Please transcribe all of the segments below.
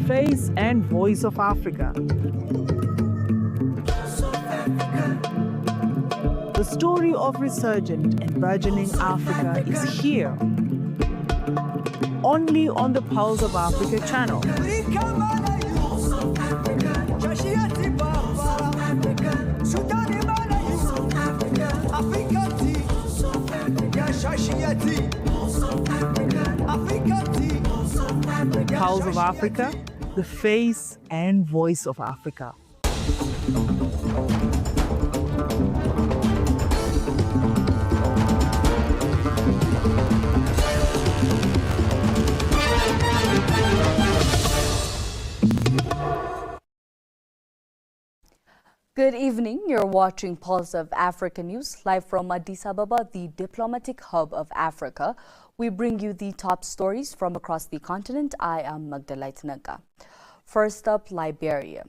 face and voice of Africa. The story of resurgent and burgeoning Africa is here, only on the Pulse of Africa channel. Pulse of Africa, the face and voice of Africa. Good evening. You're watching Pulse of Africa News live from Addis Ababa, the diplomatic hub of Africa. We bring you the top stories from across the continent. I am Magdalite Naga. First up, Liberia.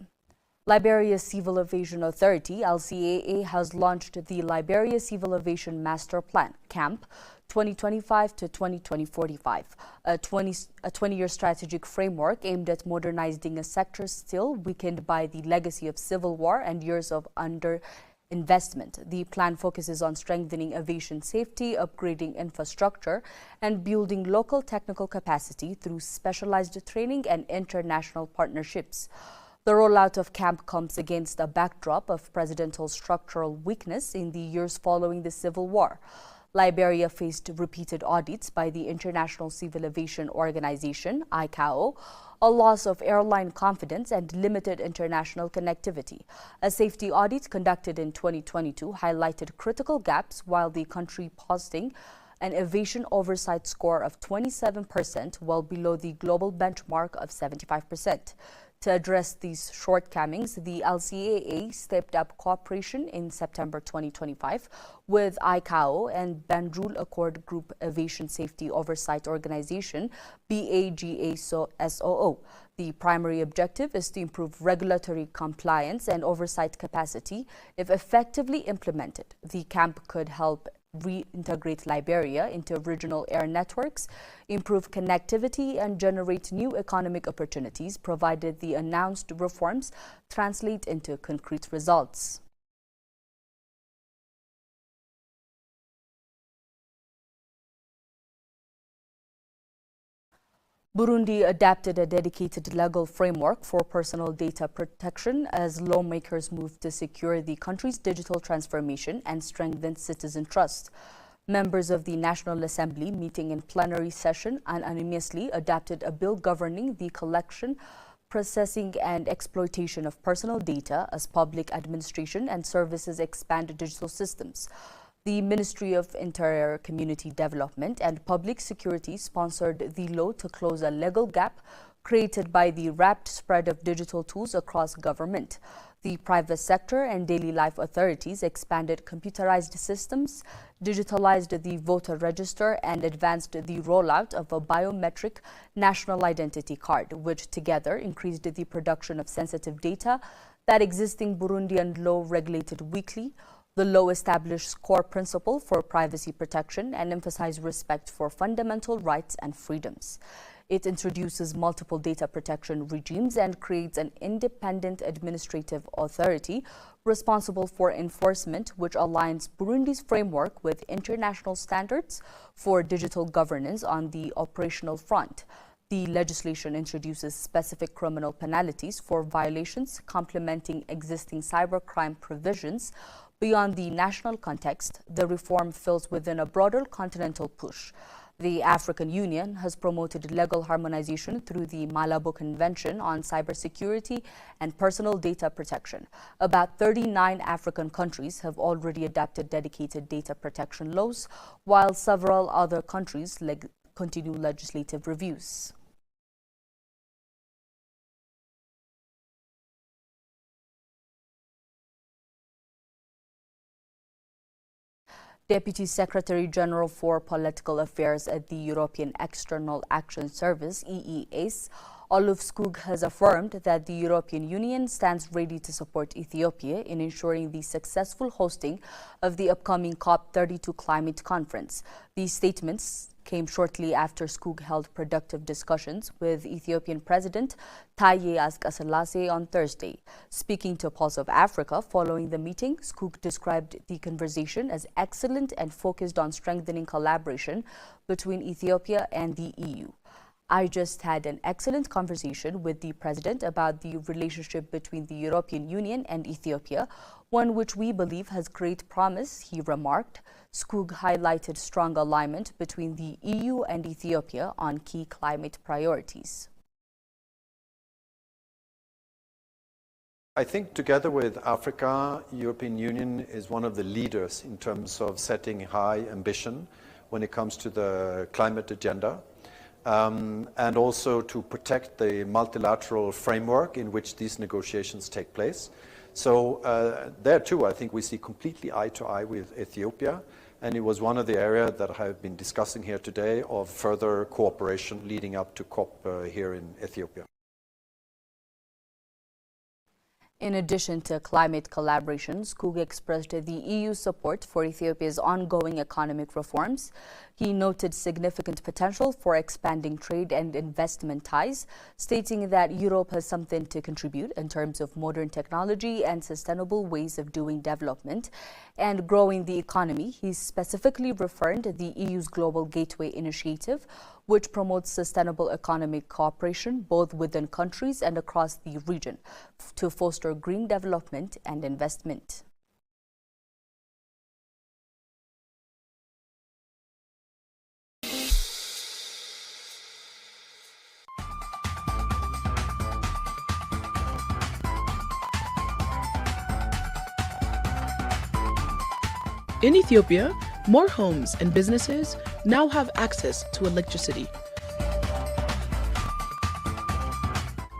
Liberia's Civil Aviation Authority, LCAA, has launched the Liberia Civil Aviation Master Plan, CAMP, 2025 to 2045, a 20-year strategic framework aimed at modernizing a sector still weakened by the legacy of civil war and years of underinvestment. The plan focuses on strengthening aviation safety, upgrading infrastructure, and building local technical capacity through specialized training and international partnerships. The rollout of CAMP comes against a backdrop of presidential structural weakness in the years following the Civil War. Liberia faced repeated audits by the International Civil Aviation Organization, ICAO, a loss of airline confidence and limited international connectivity. A safety audit conducted in 2022 highlighted critical gaps, while the country posting an aviation oversight score of 27%, well below the global benchmark of 75%. To address these shortcomings, the LCAA stepped up cooperation in September 2025 with ICAO and Banjul Accord Group Aviation Safety Oversight Organization, BAGASOO. The primary objective is to improve regulatory compliance and oversight capacity. If effectively implemented, the CAMP could help reintegrate Liberia into regional air networks, improve connectivity, and generate new economic opportunities, provided the announced reforms translate into concrete results. Burundi adapted a dedicated legal framework for personal data protection as lawmakers move to secure the country's digital transformation and strengthen citizen trust. Members of the National Assembly, meeting in plenary session, unanimously adopted a bill governing the collection, processing, and exploitation of personal data as public administration and services expand digital systems. The Ministry of Interior, Community Development and Public Security sponsored the law to close a legal gap created by the rapid spread of digital tools across government. The private sector and daily life authorities expanded computerized systems, digitalized the voter register, and advanced the rollout of a biometric national identity card, which together increased the production of sensitive data that existing Burundian law regulated weekly. The law established core principle for privacy protection and emphasized respect for fundamental rights and freedoms. It introduces multiple data protection regimes and creates an independent administrative authority responsible for enforcement, which aligns Burundi's framework with international standards for digital governance on the operational front. The legislation introduces specific criminal penalties for violations, complementing existing cybercrime provisions. Beyond the national context, the reform fills within a broader continental push. The African Union has promoted legal harmonization through the Malabo Convention on Cybersecurity and Personal Data Protection. About 39 African countries have already adopted dedicated data protection laws, while several other countries continue legislative reviews. Deputy Secretary General for Political Affairs at the European External Action Service, EEAS, Olof Skog, has affirmed that the European Union stands ready to support Ethiopia in ensuring the successful hosting of the upcoming COP32 climate conference. These statements came shortly after Skog held productive discussions with Ethiopian President Taye Asake on Thursday. Speaking to Pulse of Africa following the meeting, Skog described the conversation as excellent and focused on strengthening collaboration between Ethiopia and the EU. I just had an excellent conversation with the President about the relationship between the European Union and Ethiopia, one which we believe has great promise, he remarked. Skog highlighted strong alignment between the EU and Ethiopia on key climate priorities. I think together with Africa, European Union is one of the leaders in terms of setting high ambition when it comes to the climate agenda. And also to protect the multilateral framework in which these negotiations take place. So there too, I think we see completely eye to eye with Ethiopia. And it was one of the areas that I have been discussing here today of further cooperation leading up to COP here in Ethiopia. In addition to climate collaboration, Skog expressed the EU's support for Ethiopia's ongoing economic reforms. He noted significant potential for expanding trade and investment ties, stating that Europe has something to contribute in terms of modern technology and sustainable ways of doing development and growing the economy. He specifically referred to the EU's Global Gateway initiative, which promotes sustainable economic cooperation both within countries and across the region to foster green development and investment. In Ethiopia, more homes and businesses now have access to electricity.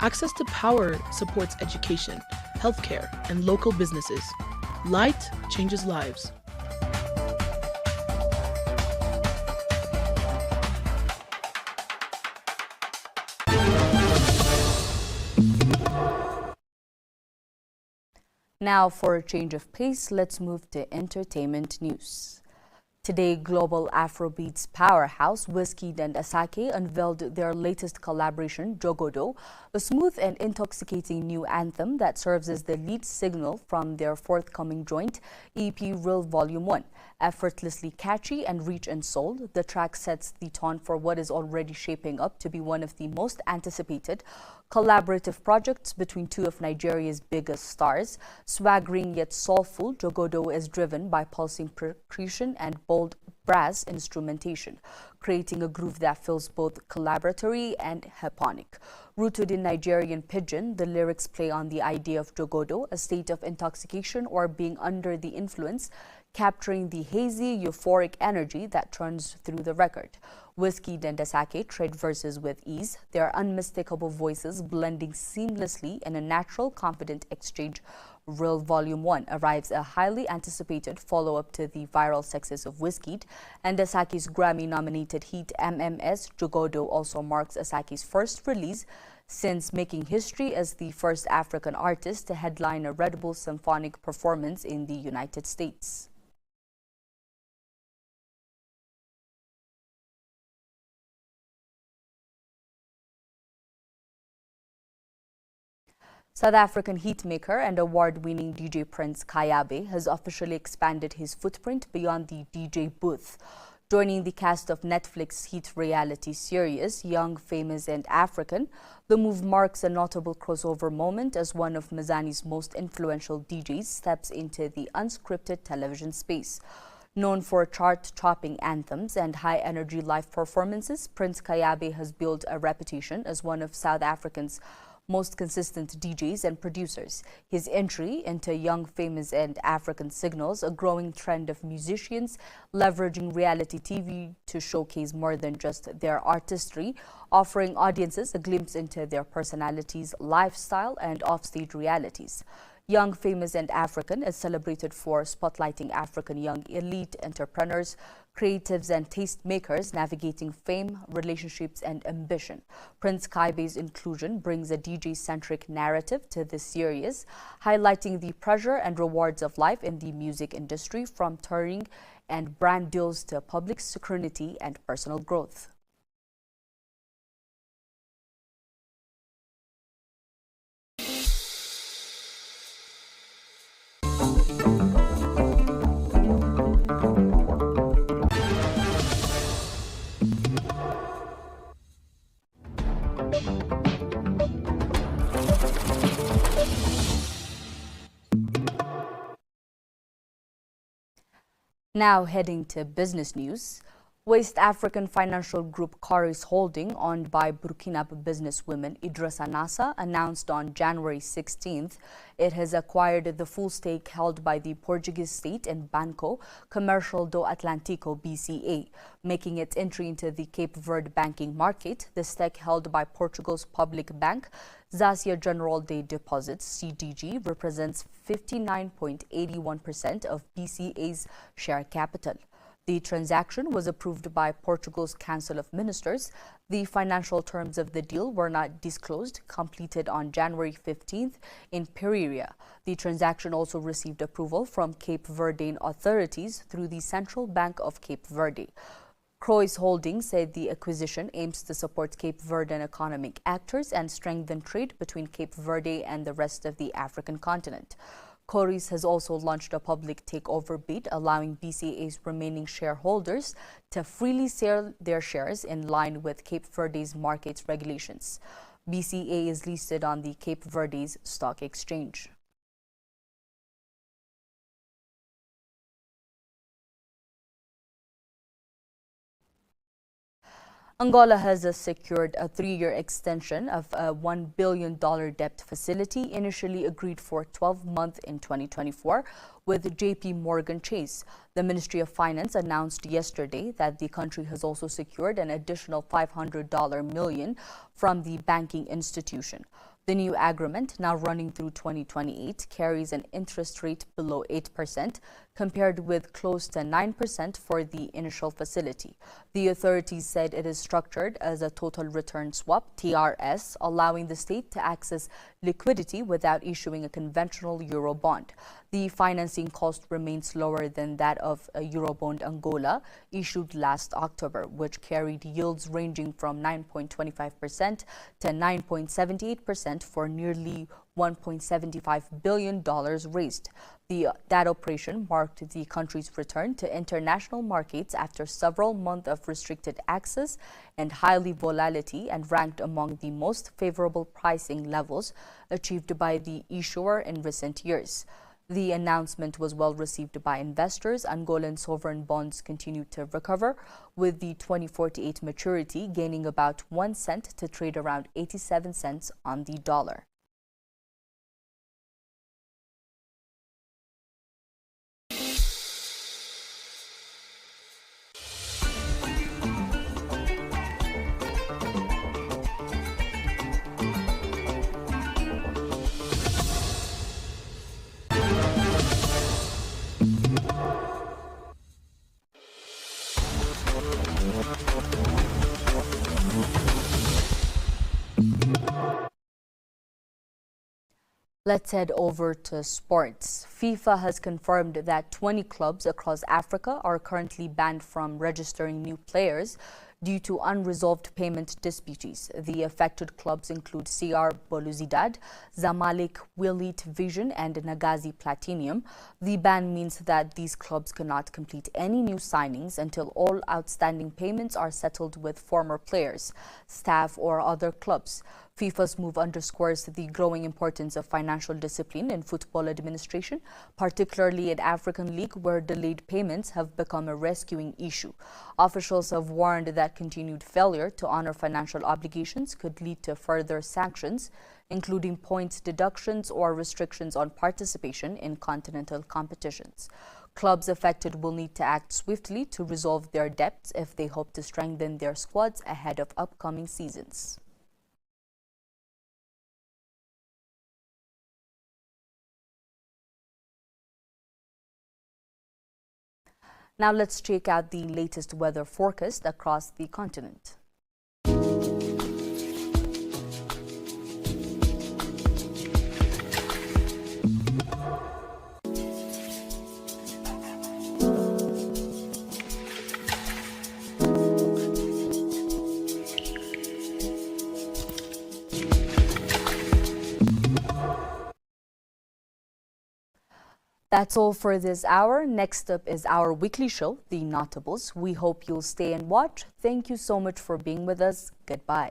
Access to power supports education, healthcare, and local businesses. Light changes lives. Now for a change of pace, let's move to entertainment news. Today, global Afrobeats powerhouse Wizkid and Asake unveiled their latest collaboration, Jogodo, a smooth and intoxicating new anthem that serves as the lead signal from their forthcoming joint EP Real Volume 1. Effortlessly catchy and rich in soul, the track sets the tone for what is already shaping up to be one of the most anticipated collaborative projects between two of Nigeria's biggest stars. Swaggering yet soulful, Jogodo is driven by pulsing percussion and bold brass instrumentation, creating a groove that feels both collaboratory and hypnotic. Rooted in Nigerian pidgin, the lyrics play on the idea of Jogodo, a state of intoxication or being under the influence, capturing the hazy, euphoric energy that runs through the record. Wizkid and Asake trade verses with ease, their unmistakable voices blending seamlessly in a natural, confident exchange. Real Volume 1 arrives a highly anticipated follow-up to the viral success of Wizkid, and Asake's Grammy-nominated hit MMS Jogodo also marks Asake's first release since making history as the first African artist to headline a Red Bull symphonic performance in the United States. South African hitmaker and award-winning DJ Prince Kayabe has officially expanded his footprint beyond the DJ booth. Joining the cast of Netflix hit reality series Young, Famous and African, the move marks a notable crossover moment as one of Mzani's most influential DJs steps into the unscripted television space. Known for chart-topping anthems and high-energy live performances, Prince Kayabe has built a reputation as one of South Africa's most consistent DJs and producers. His entry into Young, Famous and African signals a growing trend of musicians leveraging reality TV to showcase more than just their artistry, offering audiences a glimpse into their personalities, lifestyle and offstage realities. Young, Famous and African is celebrated for spotlighting African young elite entrepreneurs, creatives and tastemakers navigating fame, relationships and ambition. Prince Kayabe's inclusion brings a DJ-centric narrative to this series, highlighting the pressure and rewards of life in the music industry, from touring and brand deals to public security and personal growth. Now heading to business news. West African financial group Coris Holding, owned by Burkina businesswoman Idrissa Nassa, announced on January 16th it has acquired the full stake held by the Portuguese state in Banco Comercial do Atlântico (BCA), making its entry into the Cape Verde banking market. The stake held by Portugal's public bank, Zacia General de Deposits (CDG), represents 59.81% of BCA's share capital. The transaction was approved by Portugal's Council of Ministers. The financial terms of the deal were not disclosed, completed on January 15th in Pereira. The transaction also received approval from Cape Verdean authorities through the Central Bank of Cape Verde. Coris Holding said the acquisition aims to support Cape Verdean economic actors and strengthen trade between Cape Verde and the rest of the African continent. Coris has also launched a public takeover bid, allowing BCA's remaining shareholders to freely sell their shares in line with Cape Verde's market regulations. BCA is listed on the Cape Verde's stock exchange. Angola has secured a 3-year extension of a $1 billion debt facility initially agreed for 12 months in 2024 with JPMorgan Chase. The Ministry of Finance announced yesterday that the country has also secured an additional $500 million from the banking institution. The new agreement, now running through 2028, carries an interest rate below 8%, compared with close to 9% for the initial facility. The authorities said it is structured as a total return swap, TRS, allowing the state to access liquidity without issuing a conventional Eurobond. The financing cost remains lower than that of a Eurobond Angola, issued last October, which carried yields ranging from 9.25% to 9.78% for nearly $1.75 billion raised. That operation marked the country's return to international markets after several months of restricted access and highly volatility, and ranked among the most favorable pricing levels achieved by the issuer in recent years. The announcement was well received by investors. Angolan sovereign bonds continue to recover, with the 2048 maturity gaining about 1 cent to trade around 87 cents on the dollar. Let's head over to sports. FIFA has confirmed that 20 clubs across Africa are currently banned from registering new players due to unresolved payment disputes. The affected clubs include CR Belouizdad, Zamalek Wheat Vision, and Nagazi Platinum. The ban means that these clubs cannot complete any new signings until all outstanding payments are settled with former players, staff, or other clubs. FIFA's move underscores the growing importance of financial discipline in football administration, particularly in African League, where delayed payments have become a rescuing issue. Officials have warned that continued failure to honor financial obligations could lead to further sanctions, including points deductions or restrictions on participation in continental competitions. Clubs affected will need to act swiftly to resolve their debts if they hope to strengthen their squads ahead of upcoming seasons. Now let's check out the latest weather forecast across the continent. That's all for this hour. Next up is our weekly show, The Notables. We hope you'll stay and watch. Thank you so much for being with us. Goodbye.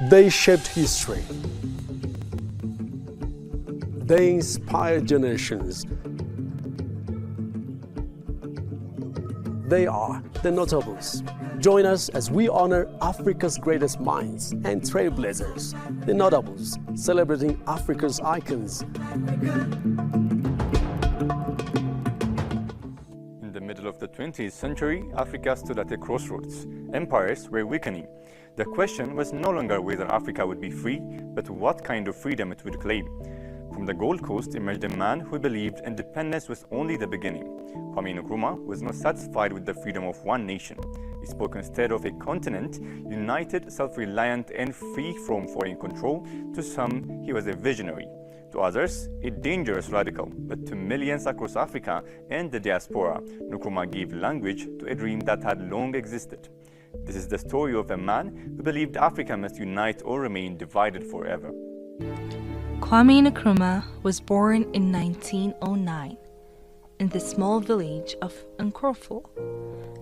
They shaped history. They inspired generations. They are the Notables. Join us as we honor Africa's greatest minds and trailblazers, the Notables, celebrating Africa's icons. In the middle of the 20th century, Africa stood at a crossroads. Empires were weakening. The question was no longer whether Africa would be free, but what kind of freedom it would claim. From the Gold Coast emerged a man who believed independence was only the beginning. Kwame Nkrumah was not satisfied with the freedom of one nation. He spoke instead of a continent, united, self-reliant, and free from foreign control. To some, he was a visionary. To others, a dangerous radical. But to millions across Africa and the diaspora, Nkrumah gave language to a dream that had long existed. This is the story of a man who believed Africa must unite or remain divided forever. Kwame Nkrumah was born in 1909 in the small village of Nkrofo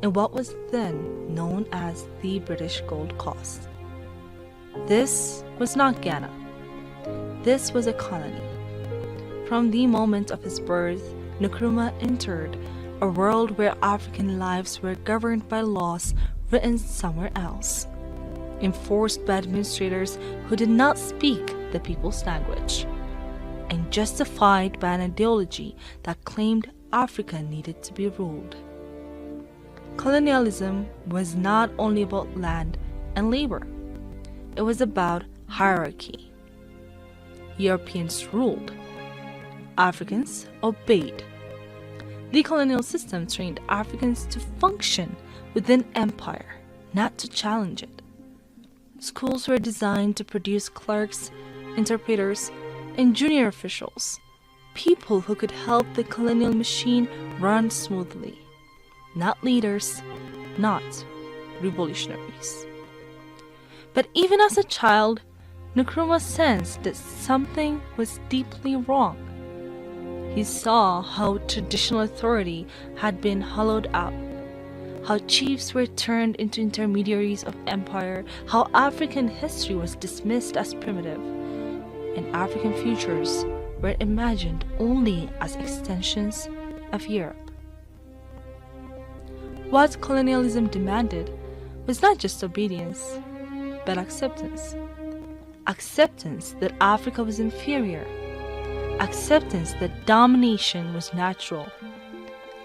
in what was then known as the British Gold Coast. This was not Ghana. This was a colony. From the moment of his birth, Nkrumah entered a world where African lives were governed by laws written somewhere else, enforced by administrators who did not speak the people's language, and justified by an ideology that claimed Africa needed to be ruled. Colonialism was not only about land and labor, it was about hierarchy. Europeans ruled, Africans obeyed. The colonial system trained Africans to function within empire, not to challenge it. Schools were designed to produce clerks, interpreters, and junior officials, people who could help the colonial machine run smoothly, not leaders, not revolutionaries. But even as a child, Nkrumah sensed that something was deeply wrong. He saw how traditional authority had been hollowed out, how chiefs were turned into intermediaries of empire, how African history was dismissed as primitive, and African futures were imagined only as extensions of Europe. What colonialism demanded was not just obedience, but acceptance. Acceptance that Africa was inferior. Acceptance that domination was natural.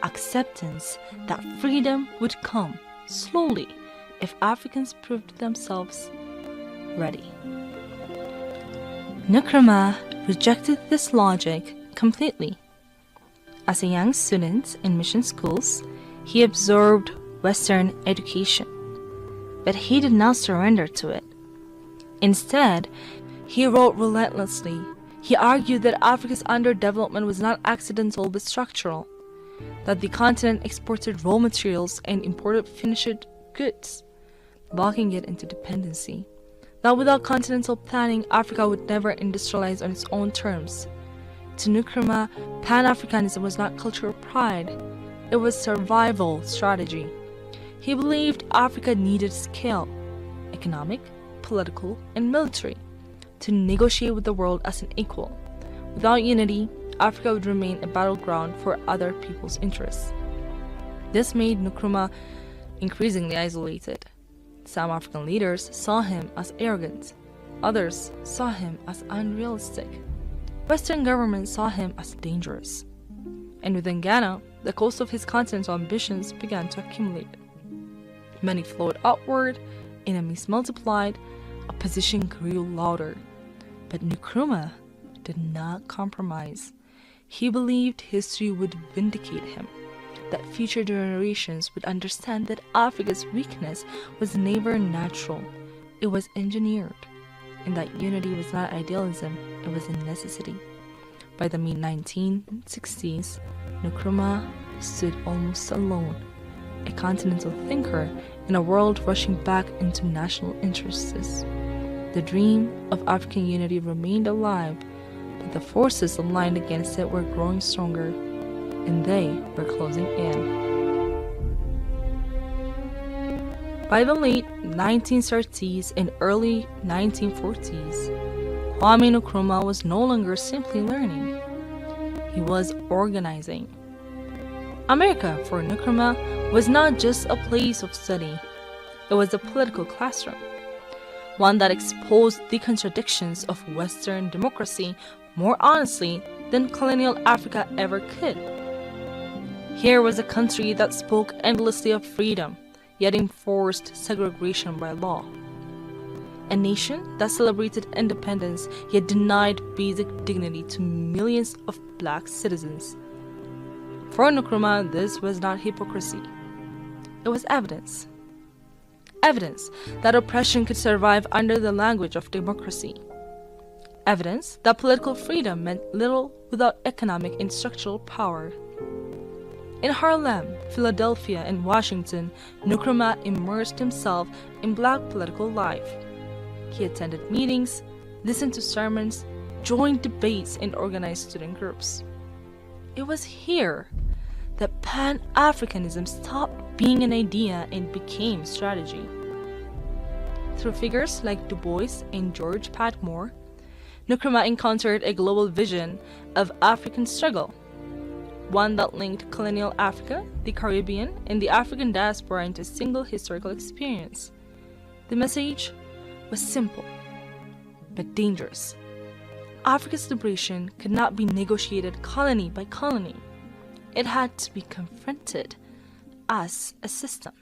Acceptance that freedom would come slowly if Africans proved themselves ready. Nkrumah rejected this logic completely. As a young student in mission schools, he absorbed Western education, but he did not surrender to it. Instead, he wrote relentlessly. He argued that Africa's underdevelopment was not accidental but structural, that the continent exported raw materials and imported finished goods, locking it into dependency, that without continental planning, Africa would never industrialize on its own terms. To Nkrumah, Pan-Africanism was not cultural pride, it was survival strategy. He believed Africa needed scale, economic, political, and military, to negotiate with the world as an equal. Without unity, Africa would remain a battleground for other people's interests. This made Nkrumah increasingly isolated. Some African leaders saw him as arrogant. Others saw him as unrealistic. Western governments saw him as dangerous. And within Ghana, the cost of his continental ambitions began to accumulate. Money flowed outward, enemies multiplied, opposition grew louder. But Nkrumah did not compromise. He believed history would vindicate him, that future generations would understand that Africa's weakness was never natural, it was engineered, and that unity was not idealism, it was a necessity. By the mid-1960s, Nkrumah stood almost alone, a continental thinker in a world rushing back into national interests. The dream of African unity remained alive, but the forces aligned against it were growing stronger, and they were closing in. By the late 1930s and early 1940s, Kwame Nkrumah was no longer simply learning. He was organizing. America, for Nkrumah, was not just a place of study. It was a political classroom, one that exposed the contradictions of Western democracy more honestly than colonial Africa ever could. Here was a country that spoke endlessly of freedom, yet enforced segregation by law. A nation that celebrated independence, yet denied basic dignity to millions of black citizens. For Nkrumah, this was not hypocrisy. It was evidence. Evidence that oppression could survive under the language of democracy. Evidence that political freedom meant little without economic and structural power. In Harlem, Philadelphia, and Washington, Nkrumah immersed himself in black political life. He attended meetings, listened to sermons, joined debates, and organized student groups. It was here that Pan-Africanism stopped being an idea and became strategy. Through figures like Du Bois and George Patmore, Nkrumah encountered a global vision of African struggle, one that linked colonial Africa, the Caribbean, and the African diaspora into a single historical experience. The message was simple, but dangerous. Africa's liberation could not be negotiated colony by colony. It had to be confronted as a system.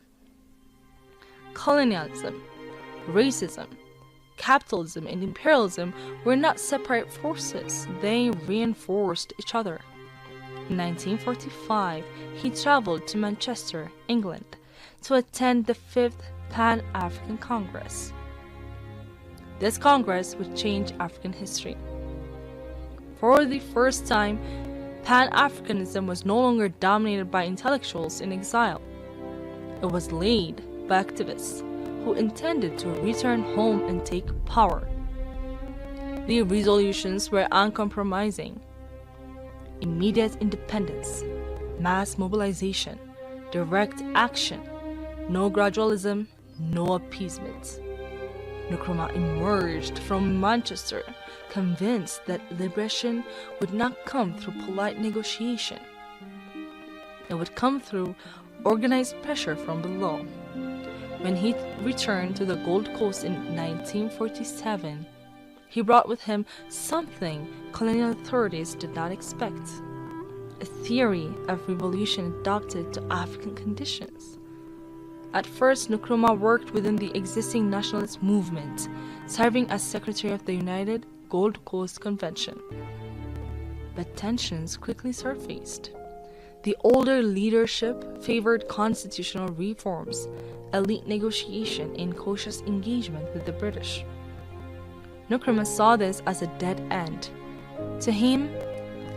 Colonialism, racism, capitalism, and imperialism were not separate forces. They reinforced each other. In 1945, he traveled to Manchester, England, to attend the 5th Pan-African Congress. This Congress would change African history. For the first time, Pan-Africanism was no longer dominated by intellectuals in exile. It was led by activists who intended to return home and take power. The resolutions were uncompromising: immediate independence, mass mobilization, direct action, no gradualism, no appeasement. Nkrumah emerged from Manchester convinced that liberation would not come through polite negotiation. It would come through organized pressure from below. When he returned to the Gold Coast in 1947, he brought with him something colonial authorities did not expect: a theory of revolution adapted to African conditions. At first, Nkrumah worked within the existing nationalist movement, serving as secretary of the United Gold Coast Convention. But tensions quickly surfaced. The older leadership favored constitutional reforms, elite negotiation, and cautious engagement with the British. Nkrumah saw this as a dead end. To him,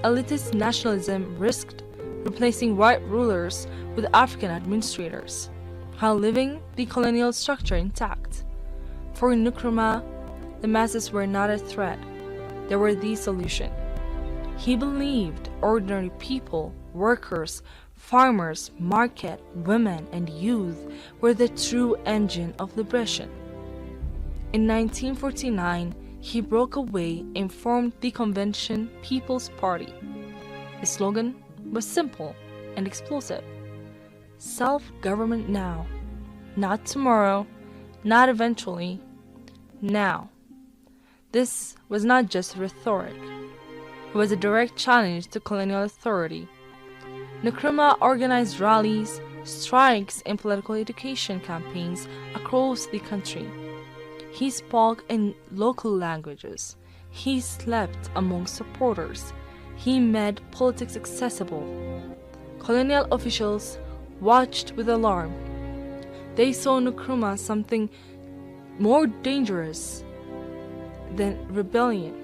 elitist nationalism risked replacing white rulers with African administrators, while leaving the colonial structure intact. For Nkrumah, the masses were not a threat, they were the solution. He believed ordinary people, workers, farmers, market, women, and youth were the true engine of liberation. In 1949, he broke away and formed the Convention People's Party. His slogan was simple and explosive: self-government now, not tomorrow, not eventually, now. This was not just rhetoric. It was a direct challenge to colonial authority. Nkrumah organized rallies, strikes, and political education campaigns across the country. He spoke in local languages. He slept among supporters. He made politics accessible. Colonial officials watched with alarm. They saw in Nkrumah something more dangerous than rebellion.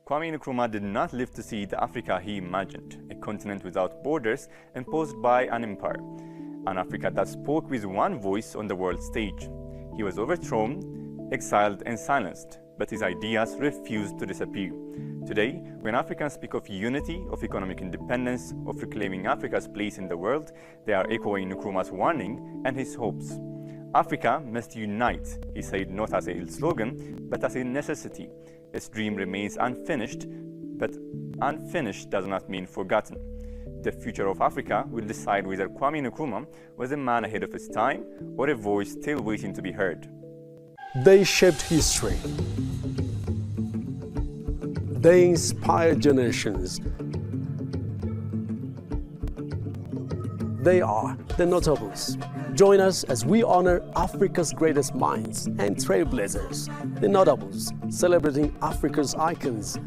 Kwame Nkrumah did not live to see the Africa he imagined, a continent without borders imposed by an empire, an Africa that spoke with one voice on the world stage. He was overthrown, exiled and silenced, but his ideas refused to disappear. Today, when Africans speak of unity, of economic independence, of reclaiming Africa's place in the world, they are echoing Nkrumah's warning and his hopes. Africa must unite, he said, not as a slogan, but as a necessity. His dream remains unfinished, but unfinished does not mean forgotten. The future of Africa will decide whether Kwame Nkrumah was a man ahead of his time or a voice still waiting to be heard. They shaped history. They inspired generations. They are the notables. Join us as we honor Africa's greatest minds and trailblazers, the notables, celebrating Africa's icons.